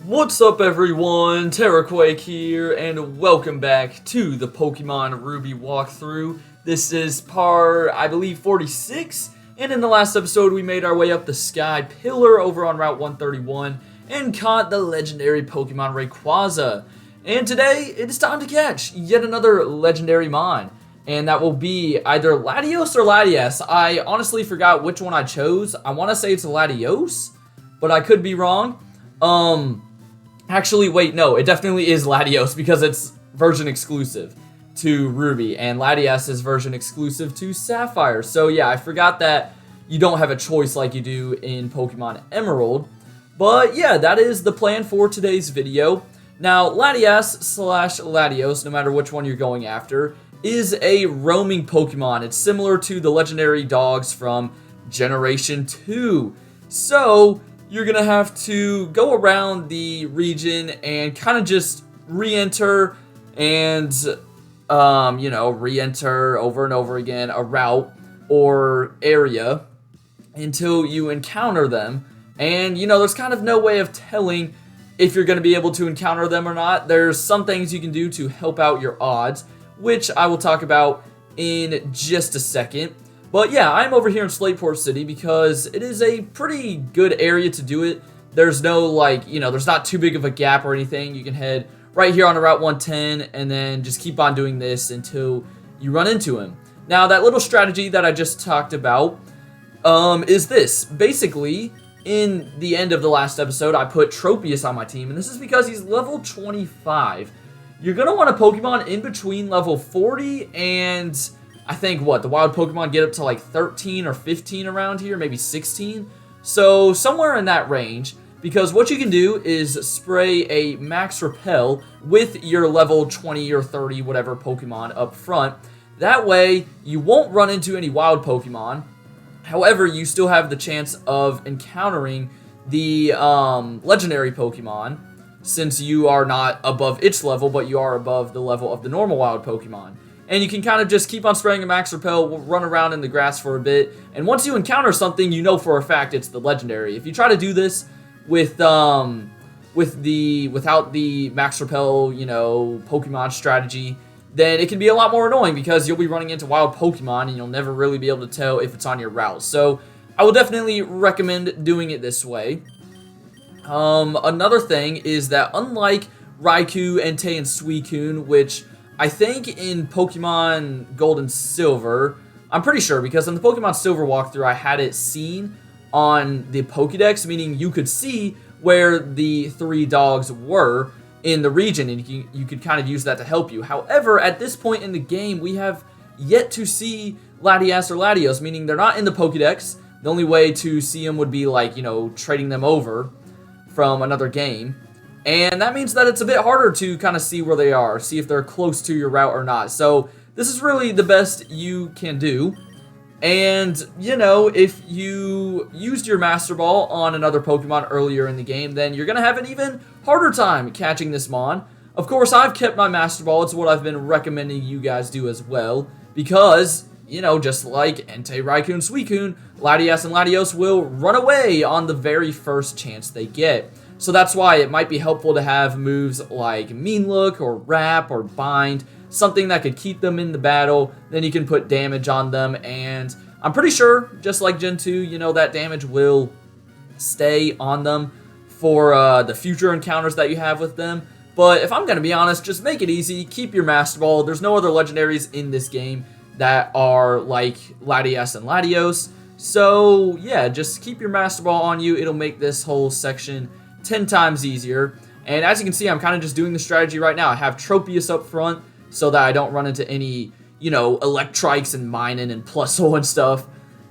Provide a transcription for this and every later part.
What's up everyone, Terraquake here, and welcome back to the Pokemon Ruby walkthrough. This is part, I believe, 46, and in the last episode we made our way up the Sky Pillar over on Route 131 and caught the legendary Pokemon Rayquaza. And today, it is time to catch yet another legendary mon, and that will be either Latios or Latias. I honestly forgot which one I chose. I want to say it's Latios, but I could be wrong. Actually, wait, no, it definitely is Latios because it's version exclusive to Ruby, and Latias is version exclusive to Sapphire. So yeah, I forgot that you don't have a choice like you do in Pokemon Emerald. But yeah, that is the plan for today's video. Now, Latias/Latios, no matter which one you're going after, is a roaming Pokemon. It's similar to the legendary dogs from Generation 2. So you're gonna have to go around the region and kind of just re-enter and, re-enter over and over again a route or area until you encounter them. And, there's kind of no way of telling if you're gonna be able to encounter them or not. There's some things you can do to help out your odds, which I will talk about in just a second. But yeah, I'm over here in Slateport City because it is a pretty good area to do it. There's no, there's not too big of a gap or anything. You can head right here on Route 110 and then just keep on doing this until you run into him. Now, that little strategy that I just talked about is this. Basically, in the end of the last episode, I put Tropius on my team, and this is because he's level 25. You're going to want a Pokemon in between level 40 and I think, the wild Pokemon get up to like 13 or 15 around here, maybe 16. So somewhere in that range, because what you can do is spray a Max Repel with your level 20 or 30, whatever Pokemon up front. That way, you won't run into any wild Pokemon. However, you still have the chance of encountering the legendary Pokemon, since you are not above its level, but you are above the level of the normal wild Pokemon. And you can kind of just keep on spraying a Max Repel, run around in the grass for a bit, and once you encounter something, you know for a fact it's the legendary. If you try to do this without the Max Repel, Pokemon strategy, then it can be a lot more annoying because you'll be running into wild Pokemon and you'll never really be able to tell if it's on your route. So I will definitely recommend doing it this way. Another thing is that unlike Raikou, Entei, and Suicune, which I think in Pokemon Gold and Silver, I'm pretty sure, because in the Pokemon Silver walkthrough, I had it seen on the Pokédex, meaning you could see where the three dogs were in the region, and you could kind of use that to help you. However, at this point in the game, we have yet to see Latias or Latios, meaning they're not in the Pokédex. The only way to see them would be trading them over from another game. And that means that it's a bit harder to kind of see where they are, see if they're close to your route or not. So this is really the best you can do. And, if you used your Master Ball on another Pokemon earlier in the game, then you're going to have an even harder time catching this Mon. Of course, I've kept my Master Ball. It's what I've been recommending you guys do as well. Because, just like Entei, Raikou, and Suicune, Latias and Latios will run away on the very first chance they get. So that's why it might be helpful to have moves like Mean Look or Wrap or Bind, something that could keep them in the battle. Then you can put damage on them, and I'm pretty sure, just like Gen 2, that damage will stay on them for the future encounters that you have with them. But if I'm going to be honest, just make it easy. Keep your Master Ball. There's no other legendaries in this game that are like Latias and Latios. So yeah, just keep your Master Ball on you. It'll make this whole section 10 times easier. And as you can see, I'm kind of just doing the strategy right now. I have Tropius up front so that I don't run into any, Electrikes and Minun and Plusle and stuff.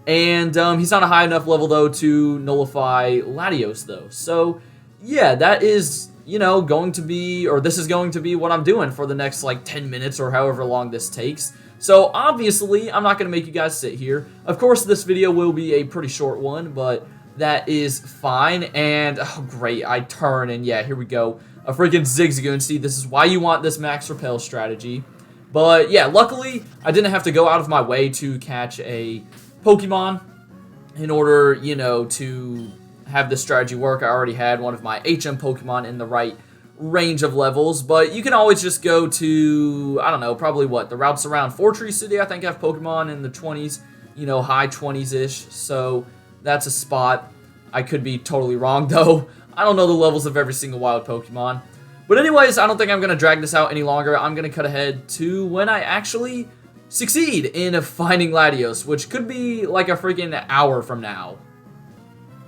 And he's not a high enough level, though, to nullify Latios, though. So, yeah, that is, going to be, or this is going to be what I'm doing for the next, 10 minutes or however long this takes. So, obviously, I'm not going to make you guys sit here. Of course, this video will be a pretty short one, but that is fine. And, oh, great, I turn, and yeah, here we go. A freaking Zigzagoon. See, this is why you want this Max Repel strategy. But, yeah, luckily, I didn't have to go out of my way to catch a Pokemon in order, to have this strategy work. I already had one of my HM Pokemon in the right range of levels, but you can always just go to, I don't know, probably the routes around Fortree City. I think I have Pokemon in the 20s, you know, high 20s-ish, so that's a spot. I could be totally wrong, though. I don't know the levels of every single wild Pokemon. But anyways, I don't think I'm going to drag this out any longer. I'm going to cut ahead to when I actually succeed in finding Latios, which could be like a freaking hour from now.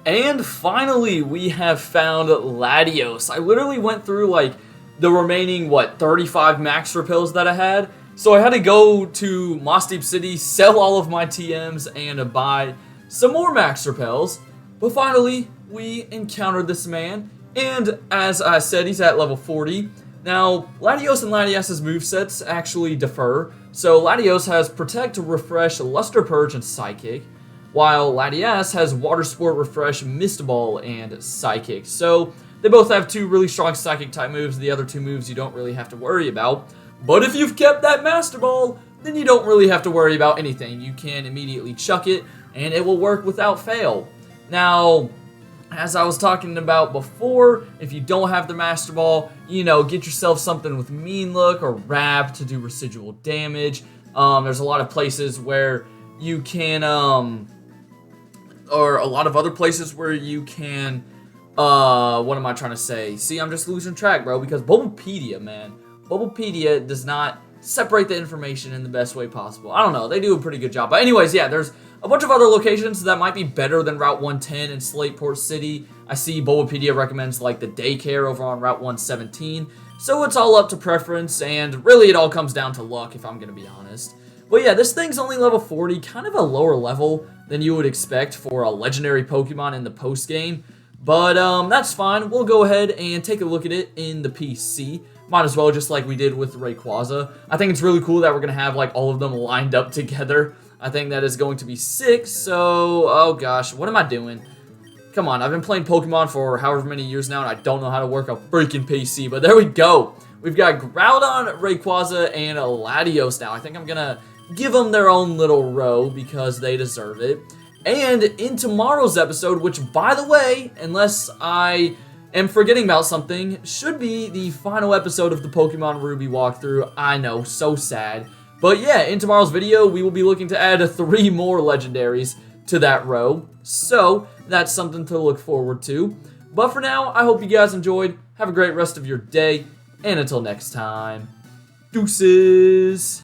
And finally, we have found Latios. I literally went through, like, the remaining, 35 max repels that I had. So I had to go to Moss Deep City, sell all of my TMs, and buy some more max repels. But finally, we encountered this man. And as I said, he's at level 40. Now, Latios and Latias' movesets actually differ. So Latios has Protect, Refresh, Luster Purge, and Psychic, while Latias has Water Sport, Refresh, Mist Ball, and Psychic. So they both have two really strong Psychic type moves. The other two moves you don't really have to worry about. But if you've kept that Master Ball, then you don't really have to worry about anything. You can immediately chuck it, and it will work without fail. Now, as I was talking about before, if you don't have the Master Ball, you know, get yourself something with Mean Look or Wrap to do residual damage. There's a lot of places where you can, or a lot of other places where you can, what am I trying to say? See, I'm just losing track, bro, because Bulbapedia, man. Bulbapedia does not separate the information in the best way possible. I don't know, they do a pretty good job. But anyways, yeah, there's a bunch of other locations that might be better than Route 110 in Slateport City. I see Bulbapedia recommends like the daycare over on Route 117. So it's all up to preference, and really it all comes down to luck, if I'm going to be honest. But yeah, this thing's only level 40, kind of a lower level than you would expect for a legendary Pokemon in the post-game. But that's fine. We'll go ahead and take a look at it in the PC. Might as well, just like we did with Rayquaza. I think it's really cool that we're going to have like all of them lined up together. I think that is going to be sick. So, oh gosh, what am I doing? Come on, I've been playing Pokemon for however many years now, and I don't know how to work a freaking PC. But there we go. We've got Groudon, Rayquaza, and Latios now. I think I'm going to give them their own little row because they deserve it. And in tomorrow's episode, which, by the way, unless I am forgetting about something, should be the final episode of the Pokemon Ruby walkthrough. I know, so sad. But yeah, in tomorrow's video, we will be looking to add 3 more legendaries to that row. So that's something to look forward to. But for now, I hope you guys enjoyed. Have a great rest of your day. And until next time, deuces.